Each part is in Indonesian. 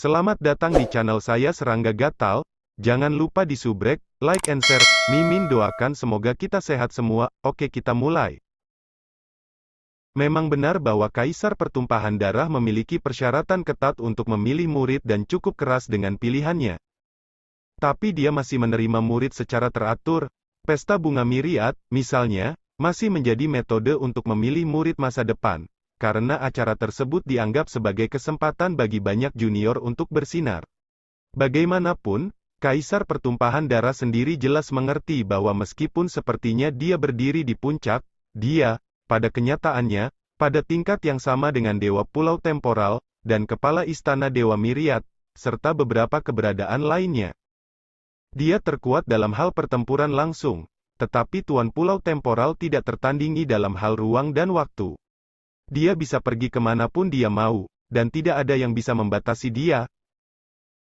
Selamat datang di channel saya Serangga Gatal. Jangan lupa di subrek, like and share. Mimin doakan semoga kita sehat semua. Oke, kita mulai. Memang benar bahwa Kaisar Pertumpahan Darah memiliki persyaratan ketat untuk memilih murid dan cukup keras dengan pilihannya. Tapi dia masih menerima murid secara teratur. Pesta Bunga Miriat, misalnya, masih menjadi metode untuk memilih murid masa depan. Karena acara tersebut dianggap sebagai kesempatan bagi banyak junior untuk bersinar. Bagaimanapun, Kaisar Pertumpahan Darah sendiri jelas mengerti bahwa meskipun sepertinya dia berdiri di puncak, dia, pada kenyataannya, pada tingkat yang sama dengan Dewa Pulau Temporal, dan Kepala Istana Dewa Miriat, serta beberapa keberadaan lainnya. Dia terkuat dalam hal pertempuran langsung, tetapi Tuan Pulau Temporal tidak tertandingi dalam hal ruang dan waktu. Dia bisa pergi kemanapun dia mau, dan tidak ada yang bisa membatasi dia.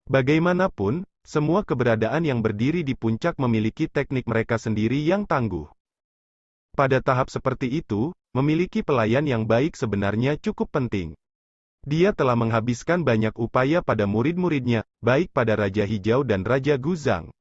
Bagaimanapun, semua keberadaan yang berdiri di puncak memiliki teknik mereka sendiri yang tangguh. Pada tahap seperti itu, memiliki pelayan yang baik sebenarnya cukup penting. Dia telah menghabiskan banyak upaya pada murid-muridnya, baik pada Raja Hijau dan Raja Guzang.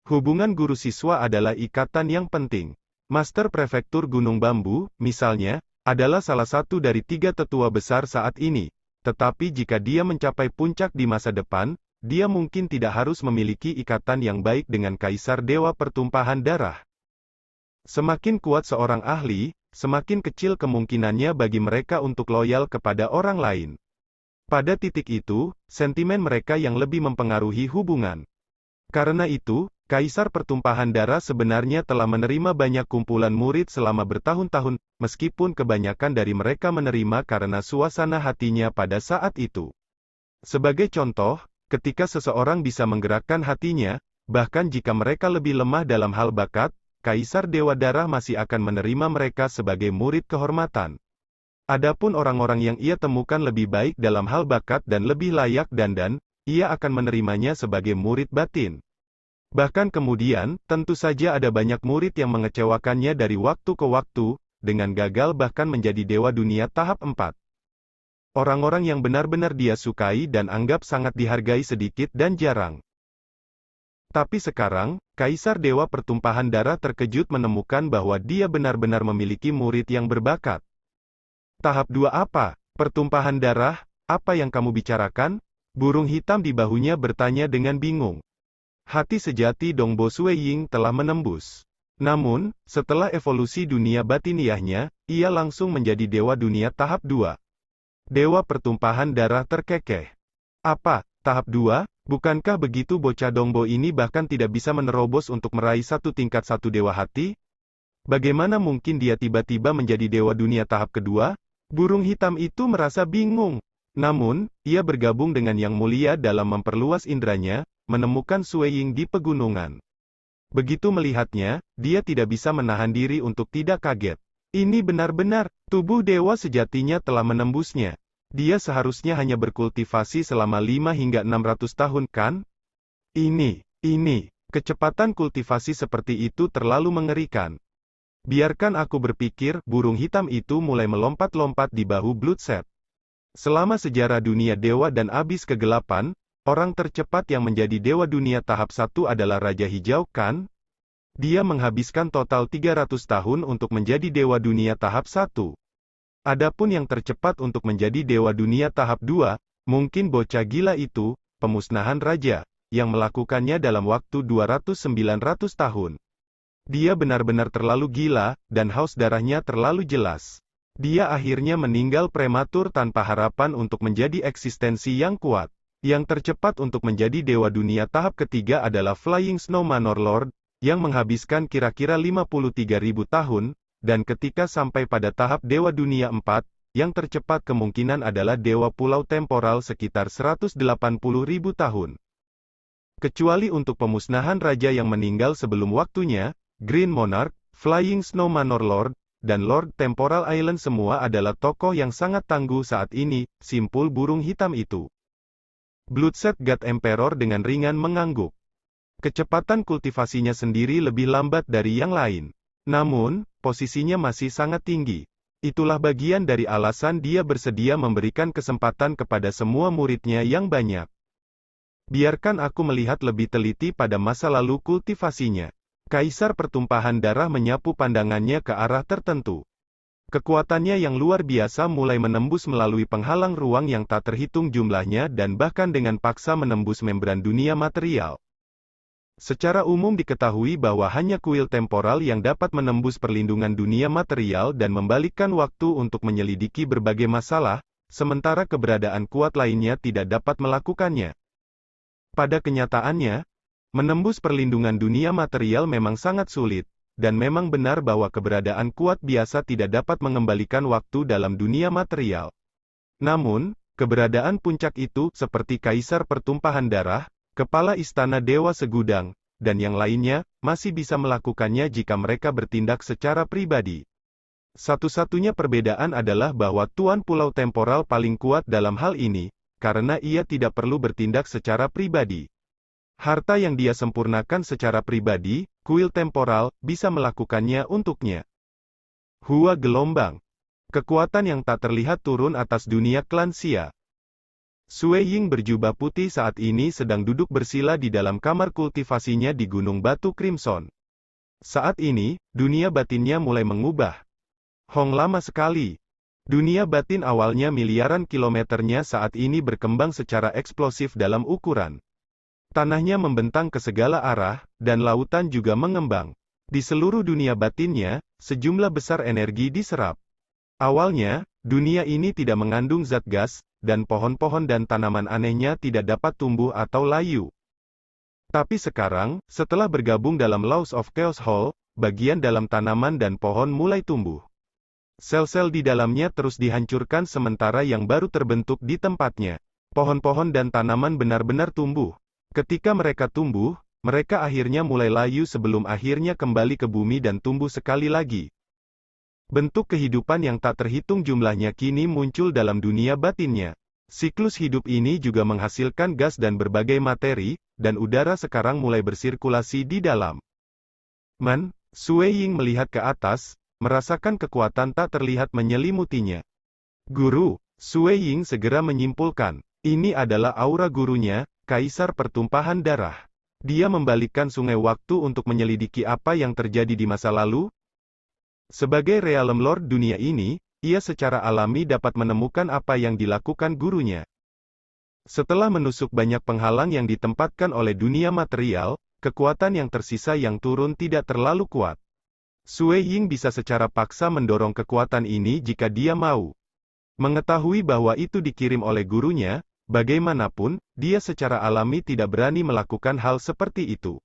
Hubungan guru-siswa adalah ikatan yang penting. Master Prefektur Gunung Bambu, misalnya, adalah salah satu dari 3 tetua besar saat ini. Tetapi jika dia mencapai puncak di masa depan, dia mungkin tidak harus memiliki ikatan yang baik dengan Kaisar Dewa Pertumpahan Darah. Semakin kuat seorang ahli, semakin kecil kemungkinannya bagi mereka untuk loyal kepada orang lain. Pada titik itu, sentimen mereka yang lebih mempengaruhi hubungan. Karena itu, Kaisar Pertumpahan Darah sebenarnya telah menerima banyak kumpulan murid selama bertahun-tahun, meskipun kebanyakan dari mereka menerima karena suasana hatinya pada saat itu. Sebagai contoh, ketika seseorang bisa menggerakkan hatinya, bahkan jika mereka lebih lemah dalam hal bakat, Kaisar Dewa Darah masih akan menerima mereka sebagai murid kehormatan. Adapun orang-orang yang ia temukan lebih baik dalam hal bakat dan lebih layak dandan, ia akan menerimanya sebagai murid batin. Bahkan kemudian, tentu saja ada banyak murid yang mengecewakannya dari waktu ke waktu, dengan gagal bahkan menjadi Dewa Dunia tahap 4. Orang-orang yang benar-benar dia sukai dan anggap sangat dihargai sedikit dan jarang. Tapi sekarang, Kaisar Dewa Pertumpahan Darah terkejut menemukan bahwa dia benar-benar memiliki murid yang berbakat. Tahap 2 apa? Pertumpahan darah, apa yang kamu bicarakan? Burung hitam di bahunya bertanya dengan bingung. Hati sejati Dongbo Sueying telah menembus. Namun, setelah evolusi dunia batiniahnya, ia langsung menjadi Dewa Dunia tahap 2. Dewa Pertumpahan Darah terkekeh. Apa, tahap 2? Bukankah begitu bocah Dongbo ini bahkan tidak bisa menerobos untuk meraih satu tingkat satu Dewa Hati? Bagaimana mungkin dia tiba-tiba menjadi Dewa Dunia tahap kedua? Burung hitam itu merasa bingung. Namun, ia bergabung dengan Yang Mulia dalam memperluas indranya, menemukan Sueying di pegunungan. Begitu melihatnya, dia tidak bisa menahan diri untuk tidak kaget. Ini benar-benar, tubuh dewa sejatinya telah menembusnya. Dia seharusnya hanya berkultivasi selama 5 hingga 600 tahun kan? Ini, kecepatan kultivasi seperti itu terlalu mengerikan. Biarkan aku berpikir, burung hitam itu mulai melompat-lompat di bahu Bloodset. Selama sejarah dunia dewa dan abis kegelapan, orang tercepat yang menjadi Dewa Dunia tahap 1 adalah Raja Hijau kan? Dia menghabiskan total 300 tahun untuk menjadi Dewa Dunia tahap 1. Adapun yang tercepat untuk menjadi Dewa Dunia tahap 2, mungkin bocah gila itu, pemusnahan raja, yang melakukannya dalam waktu 200-900 tahun. Dia benar-benar terlalu gila, dan haus darahnya terlalu jelas. Dia akhirnya meninggal prematur tanpa harapan untuk menjadi eksistensi yang kuat. Yang tercepat untuk menjadi Dewa Dunia tahap ketiga adalah Flying Snow Manor Lord, yang menghabiskan kira-kira 53.000 tahun, dan ketika sampai pada tahap Dewa Dunia 4, yang tercepat kemungkinan adalah Dewa Pulau Temporal sekitar 180.000 tahun. Kecuali untuk pemusnahan raja yang meninggal sebelum waktunya, Green Monarch, Flying Snow Manor Lord, dan Lord Temporal Island semua adalah tokoh yang sangat tangguh saat ini, simpul burung hitam itu. Bloodset God Emperor dengan ringan mengangguk. Kecepatan kultivasinya sendiri lebih lambat dari yang lain. Namun, posisinya masih sangat tinggi. Itulah bagian dari alasan dia bersedia memberikan kesempatan kepada semua muridnya yang banyak. Biarkan aku melihat lebih teliti pada masa lalu kultivasinya. Kaisar Pertumpahan Darah menyapu pandangannya ke arah tertentu. Kekuatannya yang luar biasa mulai menembus melalui penghalang ruang yang tak terhitung jumlahnya dan bahkan dengan paksa menembus membran dunia material. Secara umum diketahui bahwa hanya kuil temporal yang dapat menembus perlindungan dunia material dan membalikkan waktu untuk menyelidiki berbagai masalah, sementara keberadaan kuat lainnya tidak dapat melakukannya. Pada kenyataannya, menembus perlindungan dunia material memang sangat sulit, dan memang benar bahwa keberadaan kuat biasa tidak dapat mengembalikan waktu dalam dunia material. Namun, keberadaan puncak itu, seperti Kaisar Pertumpahan Darah, Kepala Istana Dewa Segudang, dan yang lainnya, masih bisa melakukannya jika mereka bertindak secara pribadi. Satu-satunya perbedaan adalah bahwa Tuan Pulau Temporal paling kuat dalam hal ini, karena ia tidak perlu bertindak secara pribadi. Harta yang dia sempurnakan secara pribadi, kuil temporal, bisa melakukannya untuknya. Hua Gelombang. Kekuatan yang tak terlihat turun atas dunia klan Xia. Sui Ying berjubah putih saat ini sedang duduk bersila di dalam kamar kultivasinya di Gunung Batu Crimson. Saat ini, dunia batinnya mulai mengubah. Hong lama sekali. Dunia batin awalnya miliaran kilometernya saat ini berkembang secara eksplosif dalam ukuran. Tanahnya membentang ke segala arah, dan lautan juga mengembang. Di seluruh dunia batinnya, sejumlah besar energi diserap. Awalnya, dunia ini tidak mengandung zat gas, dan pohon-pohon dan tanaman anehnya tidak dapat tumbuh atau layu. Tapi sekarang, setelah bergabung dalam Laws of Chaos Hall, bagian dalam tanaman dan pohon mulai tumbuh. Sel-sel di dalamnya terus dihancurkan sementara yang baru terbentuk di tempatnya. Pohon-pohon dan tanaman benar-benar tumbuh. Ketika mereka tumbuh, mereka akhirnya mulai layu sebelum akhirnya kembali ke bumi dan tumbuh sekali lagi. Bentuk kehidupan yang tak terhitung jumlahnya kini muncul dalam dunia batinnya. Siklus hidup ini juga menghasilkan gas dan berbagai materi, dan udara sekarang mulai bersirkulasi di dalam. Sui Ying melihat ke atas, merasakan kekuatan tak terlihat menyelimutinya. Guru, Sui Ying segera menyimpulkan, ini adalah aura gurunya, Kaisar Pertumpahan Darah. Dia membalikkan sungai waktu untuk menyelidiki apa yang terjadi di masa lalu. Sebagai Realm Lord dunia ini, ia secara alami dapat menemukan apa yang dilakukan gurunya. Setelah menusuk banyak penghalang yang ditempatkan oleh dunia material, kekuatan yang tersisa yang turun tidak terlalu kuat. Sui Ying bisa secara paksa mendorong kekuatan ini jika dia mau. Mengetahui bahwa itu dikirim oleh gurunya, bagaimanapun, dia secara alami tidak berani melakukan hal seperti itu.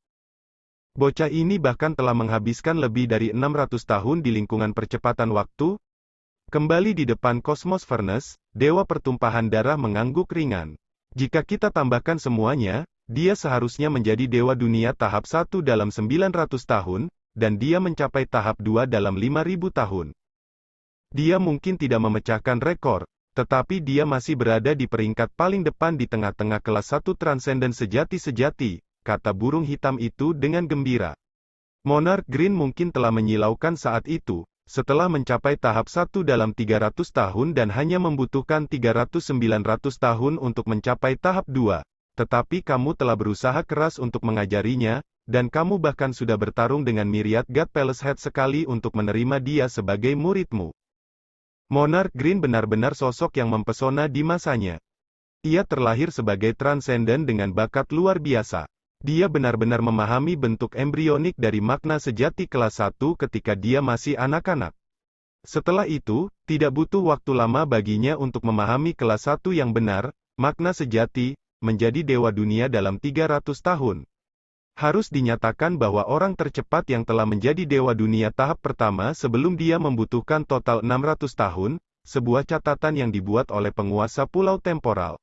Bocah ini bahkan telah menghabiskan lebih dari 600 tahun di lingkungan percepatan waktu. Kembali di depan Cosmos Furnace, Dewa Pertumpahan Darah mengangguk ringan. Jika kita tambahkan semuanya, dia seharusnya menjadi Dewa Dunia tahap 1 dalam 900 tahun, dan dia mencapai tahap 2 dalam 5000 tahun. Dia mungkin tidak memecahkan rekor, tetapi dia masih berada di peringkat paling depan di tengah-tengah kelas 1 transenden sejati-sejati, kata burung hitam itu dengan gembira. Monarch Green mungkin telah menyilaukan saat itu, setelah mencapai tahap 1 dalam 300 tahun dan hanya membutuhkan 300-900 tahun untuk mencapai tahap 2. Tetapi kamu telah berusaha keras untuk mengajarinya, dan kamu bahkan sudah bertarung dengan Myriad God Palace Head sekali untuk menerima dia sebagai muridmu. Monarch Green benar-benar sosok yang mempesona di masanya. Ia terlahir sebagai transenden dengan bakat luar biasa. Dia benar-benar memahami bentuk embrionik dari makna sejati kelas 1 ketika dia masih anak-anak. Setelah itu, tidak butuh waktu lama baginya untuk memahami kelas 1 yang benar, makna sejati, menjadi Dewa Dunia dalam 300 tahun. Harus dinyatakan bahwa orang tercepat yang telah menjadi Dewa Dunia tahap pertama sebelum dia membutuhkan total 600 tahun, sebuah catatan yang dibuat oleh penguasa Pulau Temporal.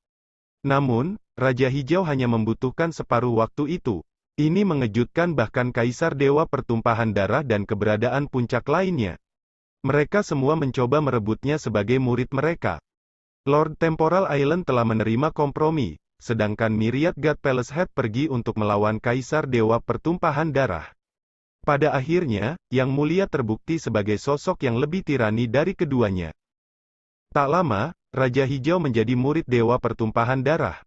Namun, Raja Hijau hanya membutuhkan separuh waktu itu. Ini mengejutkan bahkan Kaisar Dewa Pertumpahan Darah dan keberadaan puncak lainnya. Mereka semua mencoba merebutnya sebagai murid mereka. Lord Temporal Island telah menerima kompromi, sedangkan Myriad God Palace Head pergi untuk melawan Kaisar Dewa Pertumpahan Darah. Pada akhirnya, Yang Mulia terbukti sebagai sosok yang lebih tirani dari keduanya. Tak lama, Raja Hijau menjadi murid Dewa Pertumpahan Darah.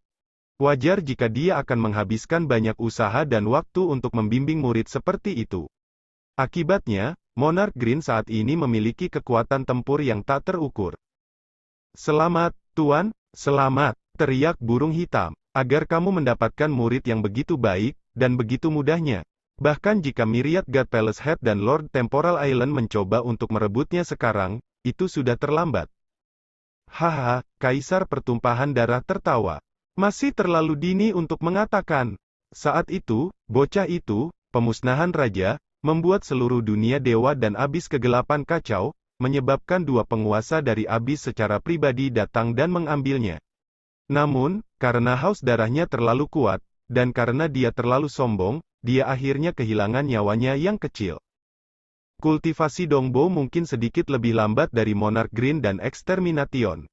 Wajar jika dia akan menghabiskan banyak usaha dan waktu untuk membimbing murid seperti itu. Akibatnya, Monarch Green saat ini memiliki kekuatan tempur yang tak terukur. "Selamat, Tuan, selamat!" teriak burung hitam. "Agar kamu mendapatkan murid yang begitu baik, dan begitu mudahnya. Bahkan jika Myriad God Palace Head dan Lord Temporal Island mencoba untuk merebutnya sekarang, itu sudah terlambat." Haha, Kaisar Pertumpahan Darah tertawa. "Masih terlalu dini untuk mengatakan." Saat itu, bocah itu, pemusnahan raja, membuat seluruh dunia dewa dan abis kegelapan kacau, menyebabkan dua penguasa dari abis secara pribadi datang dan mengambilnya. Namun, karena haus darahnya terlalu kuat, dan karena dia terlalu sombong, dia akhirnya kehilangan nyawanya yang kecil. Kultivasi Dongbo mungkin sedikit lebih lambat dari Monarch Green dan Extermination.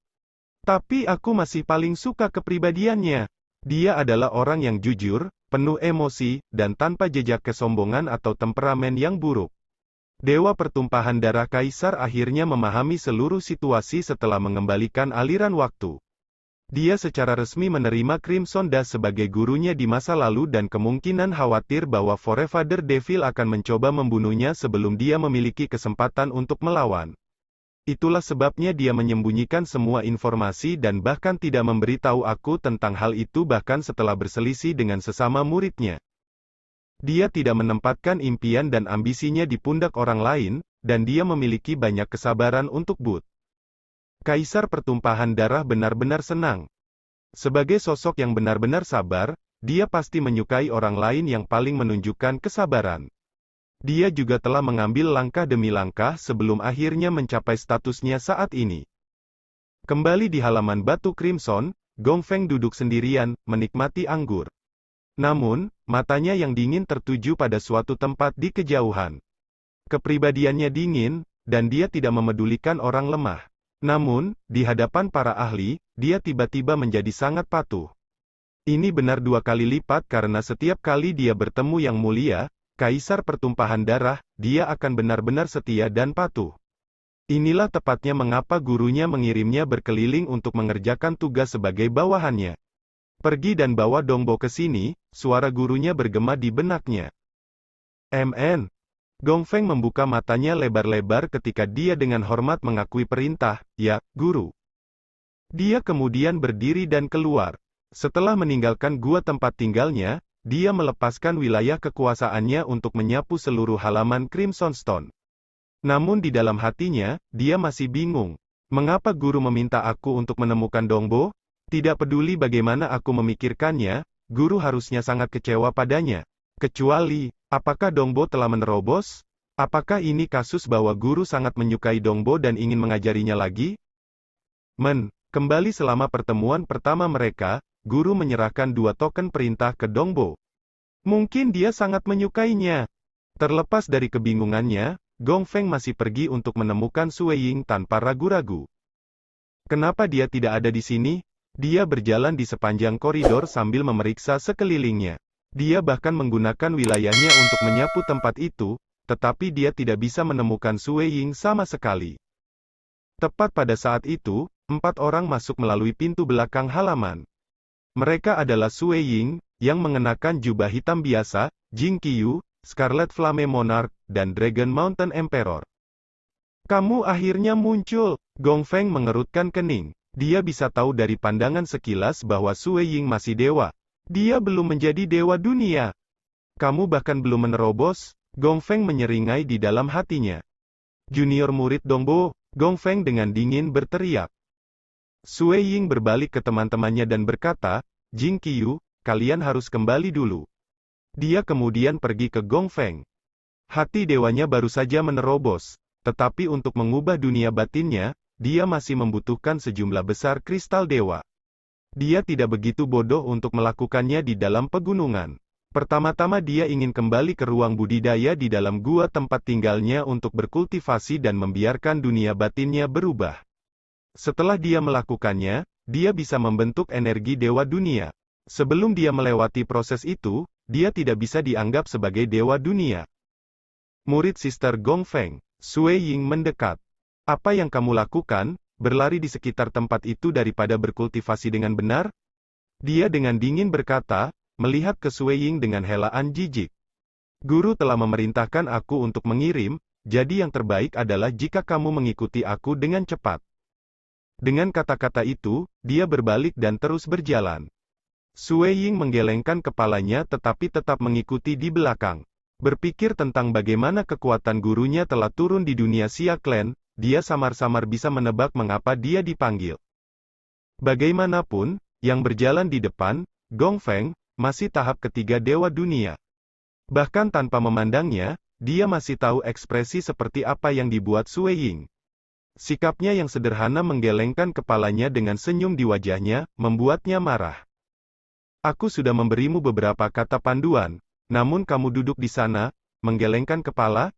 Tapi aku masih paling suka kepribadiannya. Dia adalah orang yang jujur, penuh emosi, dan tanpa jejak kesombongan atau temperamen yang buruk. Dewa Pertumpahan Darah Kaisar akhirnya memahami seluruh situasi setelah mengembalikan aliran waktu. Dia secara resmi menerima Crimson Dash sebagai gurunya di masa lalu dan kemungkinan khawatir bahwa Forefather Devil akan mencoba membunuhnya sebelum dia memiliki kesempatan untuk melawan. Itulah sebabnya dia menyembunyikan semua informasi dan bahkan tidak memberitahu aku tentang hal itu bahkan setelah berselisih dengan sesama muridnya. Dia tidak menempatkan impian dan ambisinya di pundak orang lain, dan dia memiliki banyak kesabaran untuk Bud. Kaisar Pertumpahan Darah benar-benar senang. Sebagai sosok yang benar-benar sabar, dia pasti menyukai orang lain yang paling menunjukkan kesabaran. Dia juga telah mengambil langkah demi langkah sebelum akhirnya mencapai statusnya saat ini. Kembali di halaman Batu Crimson, Gong Feng duduk sendirian, menikmati anggur. Namun, matanya yang dingin tertuju pada suatu tempat di kejauhan. Kepribadiannya dingin, dan dia tidak memedulikan orang lemah. Namun, di hadapan para ahli, dia tiba-tiba menjadi sangat patuh. Ini benar dua kali lipat karena setiap kali dia bertemu Yang Mulia, Kaisar Pertumpahan Darah, dia akan benar-benar setia dan patuh. Inilah tepatnya mengapa gurunya mengirimnya berkeliling untuk mengerjakan tugas sebagai bawahannya. "Pergi dan bawa Dongbo ke sini," suara gurunya bergema di benaknya. "MN." Gong Feng membuka matanya lebar-lebar ketika dia dengan hormat mengakui perintah, "Ya, guru." Dia kemudian berdiri dan keluar. Setelah meninggalkan gua tempat tinggalnya, dia melepaskan wilayah kekuasaannya untuk menyapu seluruh halaman Crimson Stone. Namun di dalam hatinya, dia masih bingung. Mengapa guru meminta aku untuk menemukan Dongbo? Tidak peduli bagaimana aku memikirkannya, guru harusnya sangat kecewa padanya. Kecuali, apakah Dongbo telah menerobos? Apakah ini kasus bahwa guru sangat menyukai Dongbo dan ingin mengajarinya lagi? Kembali selama pertemuan pertama mereka, guru menyerahkan 2 token perintah ke Dongbo. Mungkin dia sangat menyukainya. Terlepas dari kebingungannya, Gong Feng masih pergi untuk menemukan Sui Ying tanpa ragu-ragu. Kenapa dia tidak ada di sini? Dia berjalan di sepanjang koridor sambil memeriksa sekelilingnya. Dia bahkan menggunakan wilayahnya untuk menyapu tempat itu, tetapi dia tidak bisa menemukan Sui Ying sama sekali. Tepat pada saat itu, 4 orang masuk melalui pintu belakang halaman. Mereka adalah Sui Ying, yang mengenakan jubah hitam biasa, Jing Qiyu, Scarlet Flame Monarch, dan Dragon Mountain Emperor. "Kamu akhirnya muncul." Gong Feng mengerutkan kening. Dia bisa tahu dari pandangan sekilas bahwa Sui Ying masih dewa. Dia belum menjadi dewa dunia. "Kamu bahkan belum menerobos?" Gong Feng menyeringai di dalam hatinya. "Junior murid Dongbo," Gong Feng dengan dingin berteriak. Sui Ying berbalik ke teman-temannya dan berkata, "Jing Qiyu, kalian harus kembali dulu." Dia kemudian pergi ke Gong Feng. Hati dewanya baru saja menerobos, tetapi untuk mengubah dunia batinnya, dia masih membutuhkan sejumlah besar kristal dewa. Dia tidak begitu bodoh untuk melakukannya di dalam pegunungan. Pertama-tama dia ingin kembali ke ruang budidaya di dalam gua tempat tinggalnya untuk berkultivasi dan membiarkan dunia batinnya berubah. Setelah dia melakukannya, dia bisa membentuk energi dewa dunia. Sebelum dia melewati proses itu, dia tidak bisa dianggap sebagai dewa dunia. Murid Sister Gong Feng, Sui Ying mendekat. "Apa yang kamu lakukan? Berlari di sekitar tempat itu daripada berkultivasi dengan benar?" Dia dengan dingin berkata, melihat ke Sue Ying dengan helaan jijik. Guru telah memerintahkan aku untuk mengirim, jadi yang terbaik adalah jika kamu mengikuti aku dengan cepat. Dengan kata-kata itu, dia berbalik dan terus berjalan. Sue Ying menggelengkan kepalanya tetapi tetap mengikuti di belakang. Berpikir tentang bagaimana kekuatan gurunya telah turun di dunia Xia Clan, dia samar-samar bisa menebak mengapa dia dipanggil. Bagaimanapun, yang berjalan di depan, Gong Feng, masih tahap ketiga Dewa Dunia. Bahkan tanpa memandangnya, dia masih tahu ekspresi seperti apa yang dibuat Sue Ying. Sikapnya yang sederhana menggelengkan kepalanya dengan senyum di wajahnya, membuatnya marah. Aku sudah memberimu beberapa kata panduan, namun kamu duduk di sana, menggelengkan kepala?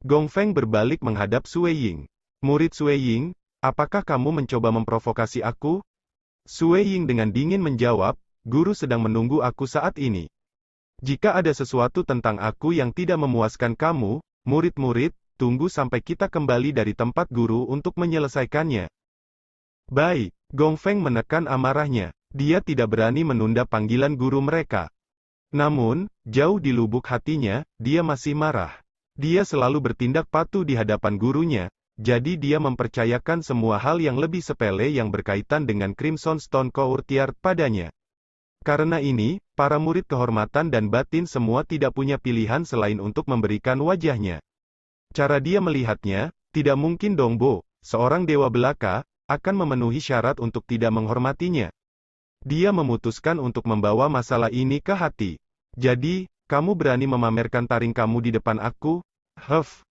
Gong Feng berbalik menghadap Sue Ying. Murid Sue Ying, apakah kamu mencoba memprovokasi aku? Sue Ying dengan dingin menjawab, guru sedang menunggu aku saat ini. Jika ada sesuatu tentang aku yang tidak memuaskan kamu, murid-murid, tunggu sampai kita kembali dari tempat guru untuk menyelesaikannya. Baik, Gong Feng menekan amarahnya. Dia tidak berani menunda panggilan guru mereka. Namun, jauh di lubuk hatinya, dia masih marah. Dia selalu bertindak patuh di hadapan gurunya, jadi dia mempercayakan semua hal yang lebih sepele yang berkaitan dengan Crimson Stone Courtyard padanya. Karena ini, para murid kehormatan dan batin semua tidak punya pilihan selain untuk memberikan wajahnya. Cara dia melihatnya, tidak mungkin Dongbo, seorang dewa belaka, akan memenuhi syarat untuk tidak menghormatinya. Dia memutuskan untuk membawa masalah ini ke hati. Jadi, kamu berani memamerkan taring kamu di depan aku? Huff.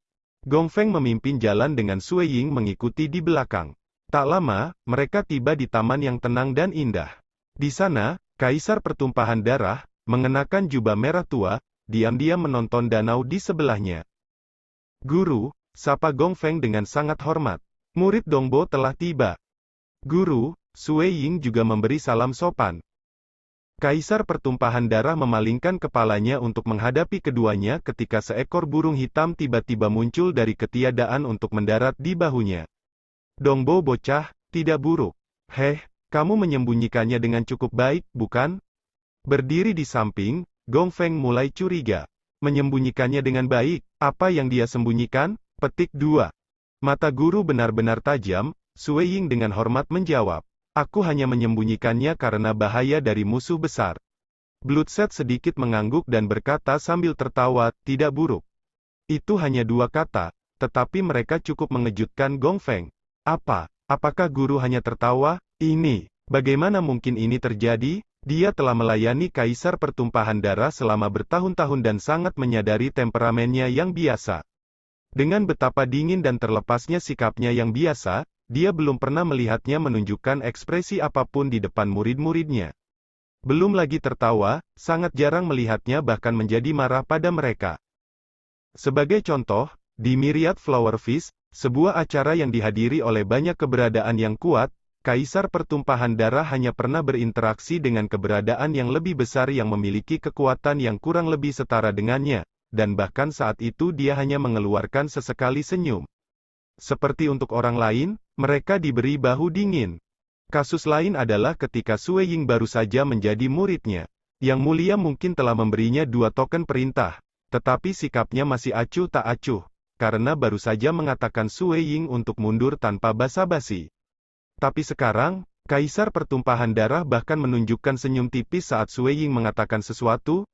Gong Feng memimpin jalan dengan Sue Ying mengikuti di belakang. Tak lama, mereka tiba di taman yang tenang dan indah. Di sana, Kaisar Pertumpahan Darah, mengenakan jubah merah tua, diam-diam menonton danau di sebelahnya. Guru, sapa Gong Feng dengan sangat hormat. Murid Dongbo telah tiba. Guru, Sue Ying juga memberi salam sopan. Kaisar Pertumpahan Darah memalingkan kepalanya untuk menghadapi keduanya ketika seekor burung hitam tiba-tiba muncul dari ketiadaan untuk mendarat di bahunya. Dongbo bocah, tidak buruk. Heh, kamu menyembunyikannya dengan cukup baik, bukan? Berdiri di samping, Gong Feng mulai curiga. Menyembunyikannya dengan baik, apa yang dia sembunyikan? Petik 2. Mata guru benar-benar tajam, Sue Ying dengan hormat menjawab. Aku hanya menyembunyikannya karena bahaya dari musuh besar. Bloodset sedikit mengangguk dan berkata sambil tertawa, tidak buruk. Itu hanya 2 kata, tetapi mereka cukup mengejutkan Gong Feng. Apa? Apakah guru hanya tertawa? Ini, bagaimana mungkin ini terjadi? Dia telah melayani Kaisar Pertumpahan Darah selama bertahun-tahun dan sangat menyadari temperamennya yang biasa. Dengan betapa dingin dan terlepasnya sikapnya yang biasa, dia belum pernah melihatnya menunjukkan ekspresi apapun di depan murid-muridnya. Belum lagi tertawa, sangat jarang melihatnya bahkan menjadi marah pada mereka. Sebagai contoh, di Myriad Flower Feast, sebuah acara yang dihadiri oleh banyak keberadaan yang kuat, Kaisar Pertumpahan Darah hanya pernah berinteraksi dengan keberadaan yang lebih besar yang memiliki kekuatan yang kurang lebih setara dengannya, dan bahkan saat itu dia hanya mengeluarkan sesekali senyum. Seperti untuk orang lain, mereka diberi bahu dingin. Kasus lain adalah ketika Sue Ying baru saja menjadi muridnya. Yang mulia mungkin telah memberinya 2 token perintah, tetapi sikapnya masih acuh tak acuh, karena baru saja mengatakan Sue Ying untuk mundur tanpa basa-basi. Tapi sekarang, Kaisar Pertumpahan Darah bahkan menunjukkan senyum tipis saat Sue Ying mengatakan sesuatu.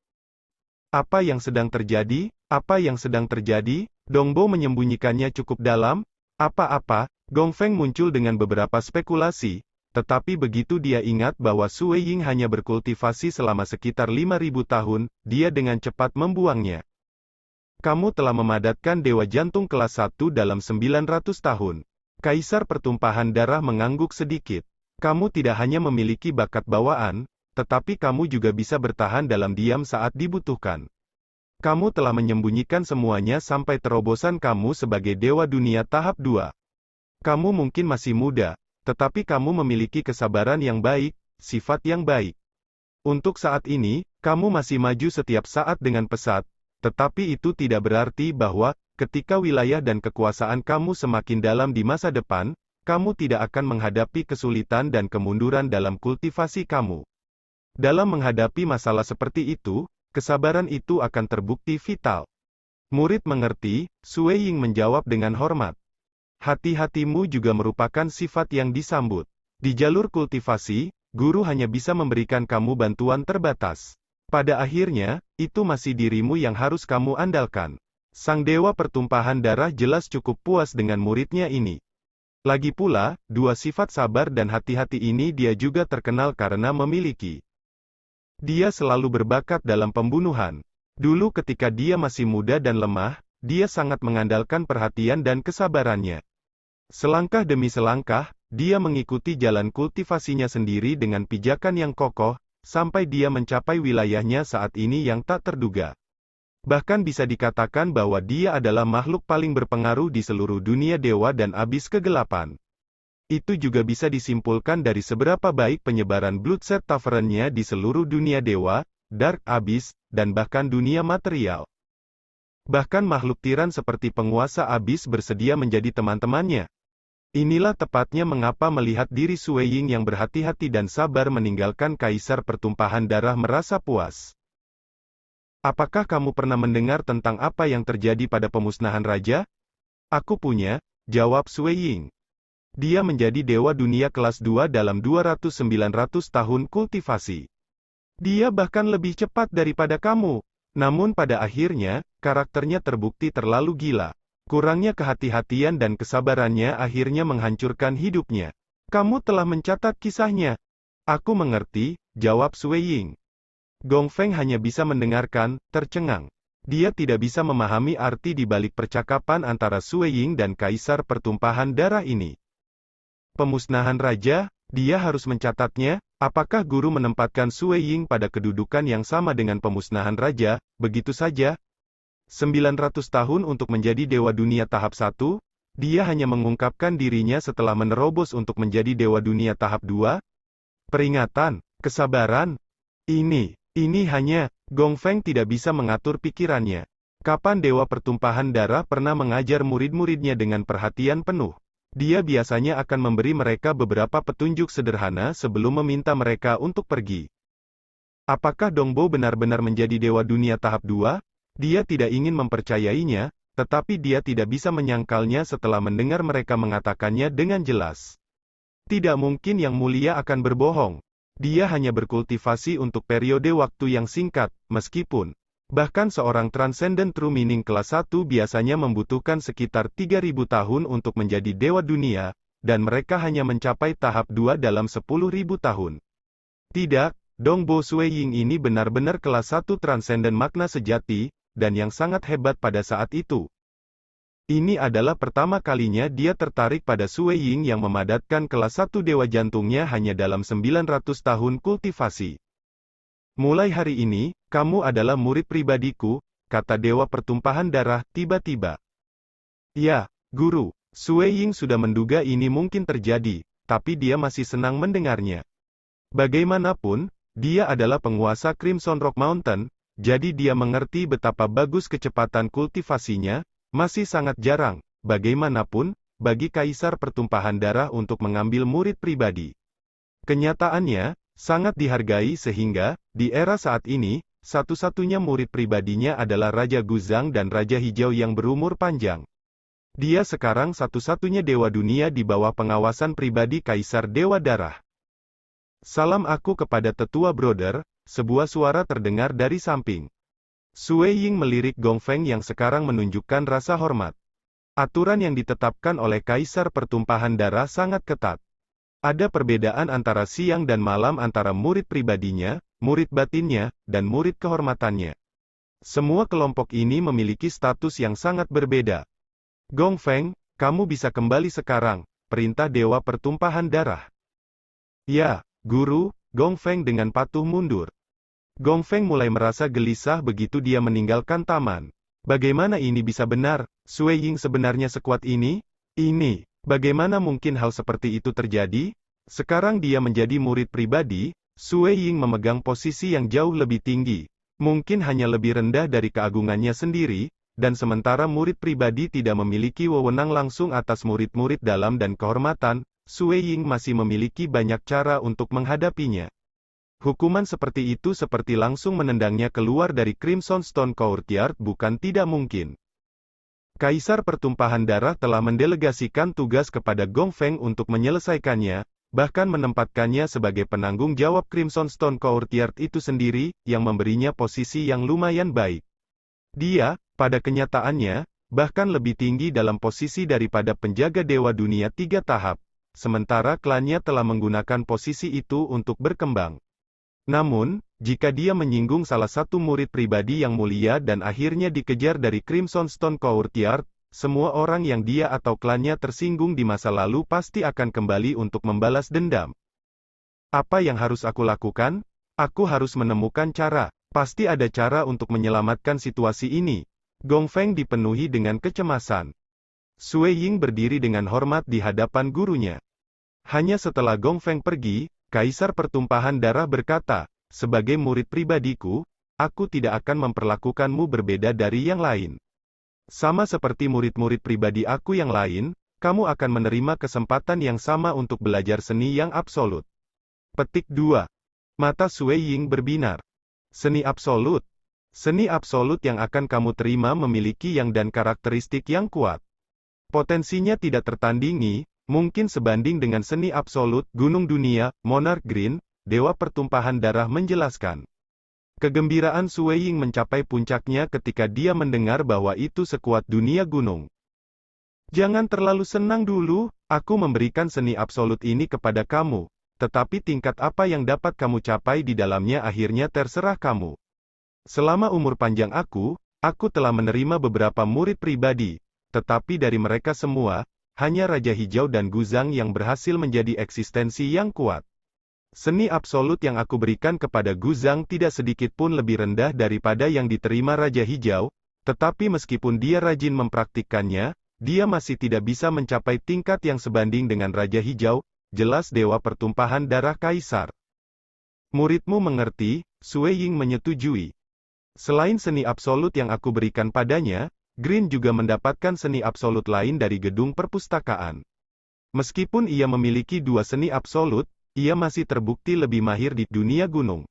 Apa yang sedang terjadi? Apa yang sedang terjadi? Dongbo menyembunyikannya cukup dalam. Apa-apa? Gong Feng muncul dengan beberapa spekulasi, tetapi begitu dia ingat bahwa Sue Ying hanya berkultivasi selama sekitar 5.000 tahun, dia dengan cepat membuangnya. Kamu telah memadatkan Dewa Jantung kelas 1 dalam 900 tahun. Kaisar Pertumpahan Darah mengangguk sedikit. Kamu tidak hanya memiliki bakat bawaan, tetapi kamu juga bisa bertahan dalam diam saat dibutuhkan. Kamu telah menyembunyikan semuanya sampai terobosan kamu sebagai Dewa Dunia tahap 2. Kamu mungkin masih muda, tetapi kamu memiliki kesabaran yang baik, sifat yang baik. Untuk saat ini, kamu masih maju setiap saat dengan pesat, tetapi itu tidak berarti bahwa, ketika wilayah dan kekuasaan kamu semakin dalam di masa depan, kamu tidak akan menghadapi kesulitan dan kemunduran dalam kultivasi kamu. Dalam menghadapi masalah seperti itu, kesabaran itu akan terbukti vital. Murid mengerti, Sue Ying menjawab dengan hormat. Hati-hatimu juga merupakan sifat yang disambut. Di jalur kultivasi, guru hanya bisa memberikan kamu bantuan terbatas. Pada akhirnya, itu masih dirimu yang harus kamu andalkan. Sang dewa pertumpahan darah jelas cukup puas dengan muridnya ini. Lagi pula, dua sifat sabar dan hati-hati ini dia juga terkenal karena memiliki. Dia selalu berbakat dalam pembunuhan. Dulu ketika dia masih muda dan lemah, dia sangat mengandalkan perhatian dan kesabarannya. Selangkah demi selangkah, dia mengikuti jalan kultivasinya sendiri dengan pijakan yang kokoh, sampai dia mencapai wilayahnya saat ini yang tak terduga. Bahkan bisa dikatakan bahwa dia adalah makhluk paling berpengaruh di seluruh dunia dewa dan abis kegelapan. Itu juga bisa disimpulkan dari seberapa baik penyebaran Bloodset Tavern-nya di seluruh dunia dewa, Dark Abyss, dan bahkan dunia material. Bahkan makhluk tiran seperti penguasa Abyss bersedia menjadi teman-temannya. Inilah tepatnya mengapa melihat diri Sue Ying yang berhati-hati dan sabar meninggalkan Kaisar Pertumpahan Darah merasa puas. Apakah kamu pernah mendengar tentang apa yang terjadi pada pemusnahan raja? Aku punya, jawab Sue Ying. Dia menjadi dewa dunia kelas 2 dalam 200-900 tahun kultivasi. Dia bahkan lebih cepat daripada kamu. Namun pada akhirnya, karakternya terbukti terlalu gila. Kurangnya kehati-hatian dan kesabarannya akhirnya menghancurkan hidupnya. Kamu telah mencatat kisahnya. Aku mengerti, jawab Sue Ying. Gong Feng hanya bisa mendengarkan, tercengang. Dia tidak bisa memahami arti di balik percakapan antara Sue Ying dan Kaisar Pertumpahan Darah ini. Pemusnahan raja, dia harus mencatatnya. Apakah guru menempatkan Sue Ying pada kedudukan yang sama dengan pemusnahan raja, begitu saja? 900 tahun untuk menjadi dewa dunia tahap 1? Dia hanya mengungkapkan dirinya setelah menerobos untuk menjadi dewa dunia tahap 2? Peringatan, kesabaran. Ini hanya, Gong Feng tidak bisa mengatur pikirannya. Kapan Dewa Pertumpahan Darah pernah mengajar murid-muridnya dengan perhatian penuh? Dia biasanya akan memberi mereka beberapa petunjuk sederhana sebelum meminta mereka untuk pergi. Apakah Dongbo benar-benar menjadi Dewa Dunia tahap 2? Dia tidak ingin mempercayainya, tetapi dia tidak bisa menyangkalnya setelah mendengar mereka mengatakannya dengan jelas. Tidak mungkin Yang Mulia akan berbohong. Dia hanya berkultivasi untuk periode waktu yang singkat, meskipun bahkan seorang Transcendent True Meaning kelas 1 biasanya membutuhkan sekitar 3000 tahun untuk menjadi dewa dunia, dan mereka hanya mencapai tahap 2 dalam 10.000 tahun. Tidak, Dongbo Sue Ying ini benar-benar kelas 1 Transcendent makna sejati, dan yang sangat hebat pada saat itu. Ini adalah pertama kalinya dia tertarik pada Sue Ying yang memadatkan kelas 1 dewa jantungnya hanya dalam 900 tahun kultivasi. Mulai hari ini, kamu adalah murid pribadiku, kata Dewa Pertumpahan Darah, tiba-tiba. Ya, Guru. Sue Ying sudah menduga ini mungkin terjadi, tapi dia masih senang mendengarnya. Bagaimanapun, dia adalah penguasa Crimson Rock Mountain, jadi dia mengerti betapa bagus kecepatan kultivasinya, masih sangat jarang, bagaimanapun, bagi Kaisar Pertumpahan Darah untuk mengambil murid pribadi. Kenyataannya, sangat dihargai sehingga, di era saat ini, satu-satunya murid pribadinya adalah Raja Guzang dan Raja Hijau yang berumur panjang. Dia sekarang satu-satunya dewa dunia di bawah pengawasan pribadi Kaisar Dewa Darah. Salam aku kepada tetua brother, sebuah suara terdengar dari samping. Sue Ying melirik Gong Feng yang sekarang menunjukkan rasa hormat. Aturan yang ditetapkan oleh Kaisar Pertumpahan Darah sangat ketat. Ada perbedaan antara siang dan malam antara murid pribadinya, murid batinnya, dan murid kehormatannya. Semua kelompok ini memiliki status yang sangat berbeda. Gong Feng, kamu bisa kembali sekarang, perintah Dewa Pertumpahan Darah. Ya, Guru, Gong Feng dengan patuh mundur. Gong Feng mulai merasa gelisah begitu dia meninggalkan taman. Bagaimana ini bisa benar? Sue Ying sebenarnya sekuat ini? Bagaimana mungkin hal seperti itu terjadi? Sekarang dia menjadi murid pribadi, Sue Ying memegang posisi yang jauh lebih tinggi. Mungkin hanya lebih rendah dari keagungannya sendiri, dan sementara murid pribadi tidak memiliki wewenang langsung atas murid-murid dalam dan kehormatan, Sue Ying masih memiliki banyak cara untuk menghadapinya. Hukuman seperti itu seperti langsung menendangnya keluar dari Crimson Stone Courtyard bukan tidak mungkin. Kaisar Pertumpahan Darah telah mendelegasikan tugas kepada Gong Feng untuk menyelesaikannya, bahkan menempatkannya sebagai penanggung jawab Crimson Stone Courtyard itu sendiri, yang memberinya posisi yang lumayan baik. Dia, pada kenyataannya, bahkan lebih tinggi dalam posisi daripada penjaga Dewa Dunia 3 tahap, sementara klannya telah menggunakan posisi itu untuk berkembang. Namun, jika dia menyinggung salah satu murid pribadi yang mulia dan akhirnya dikejar dari Crimson Stone Courtyard, semua orang yang dia atau klannya tersinggung di masa lalu pasti akan kembali untuk membalas dendam. Apa yang harus aku lakukan? Aku harus menemukan cara. Pasti ada cara untuk menyelamatkan situasi ini. Gong Feng dipenuhi dengan kecemasan. Sui Ying berdiri dengan hormat di hadapan gurunya. Hanya setelah Gong Feng pergi, Kaisar Pertumpahan Darah berkata, "Sebagai murid pribadiku, aku tidak akan memperlakukanmu berbeda dari yang lain. Sama seperti murid-murid pribadi aku yang lain, kamu akan menerima kesempatan yang sama untuk belajar seni yang absolut." Petik 2. Mata Sui Ying berbinar. Seni absolut. Seni absolut yang akan kamu terima memiliki yang dan karakteristik yang kuat. Potensinya tidak tertandingi, mungkin sebanding dengan seni absolut, Gunung Dunia, Monarch Green, Dewa Pertumpahan Darah menjelaskan. Kegembiraan Sui Ying mencapai puncaknya ketika dia mendengar bahwa itu sekuat dunia gunung. Jangan terlalu senang dulu, aku memberikan seni absolut ini kepada kamu, tetapi tingkat apa yang dapat kamu capai di dalamnya akhirnya terserah kamu. Selama umur panjang aku telah menerima beberapa murid pribadi, tetapi dari mereka semua, hanya Raja Hijau dan Guzang yang berhasil menjadi eksistensi yang kuat. Seni absolut yang aku berikan kepada Guzang tidak sedikit pun lebih rendah daripada yang diterima Raja Hijau, tetapi meskipun dia rajin mempraktikkannya, dia masih tidak bisa mencapai tingkat yang sebanding dengan Raja Hijau, jelas Dewa Pertumpahan Darah Kaisar. Muridmu mengerti, Sui Ying menyetujui. Selain seni absolut yang aku berikan padanya, Green juga mendapatkan seni absolut lain dari gedung perpustakaan. Meskipun ia memiliki 2 seni absolut, ia masih terbukti lebih mahir di dunia gunung.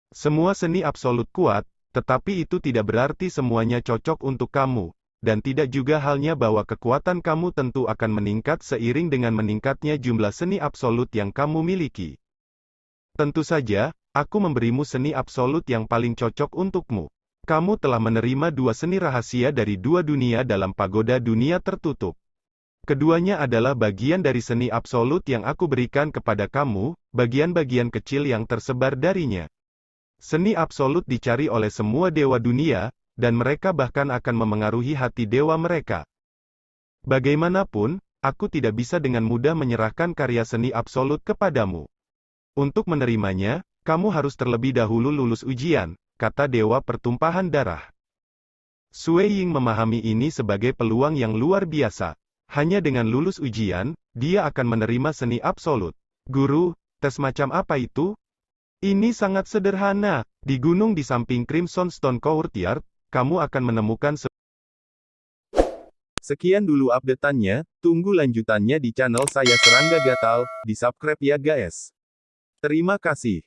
Semua seni absolut kuat, tetapi itu tidak berarti semuanya cocok untuk kamu, dan tidak juga halnya bahwa kekuatan kamu tentu akan meningkat seiring dengan meningkatnya jumlah seni absolut yang kamu miliki. Tentu saja, aku memberimu seni absolut yang paling cocok untukmu. Kamu telah menerima 2 seni rahasia dari 2 dunia dalam pagoda dunia tertutup. Keduanya adalah bagian dari seni absolut yang aku berikan kepada kamu, bagian-bagian kecil yang tersebar darinya. Seni absolut dicari oleh semua dewa dunia, dan mereka bahkan akan memengaruhi hati dewa mereka. Bagaimanapun, aku tidak bisa dengan mudah menyerahkan karya seni absolut kepadamu. Untuk menerimanya, kamu harus terlebih dahulu lulus ujian, kata Dewa Pertumpahan Darah. Sui Ying memahami ini sebagai peluang yang luar biasa. Hanya dengan lulus ujian, dia akan menerima seni absolut. Guru, tes macam apa itu? Ini sangat sederhana. Di gunung di samping Crimson Stone Courtyard, kamu akan menemukan Sekian dulu update-annya, tunggu lanjutannya di channel saya Serangga Gatal, di subscribe ya guys. Terima kasih.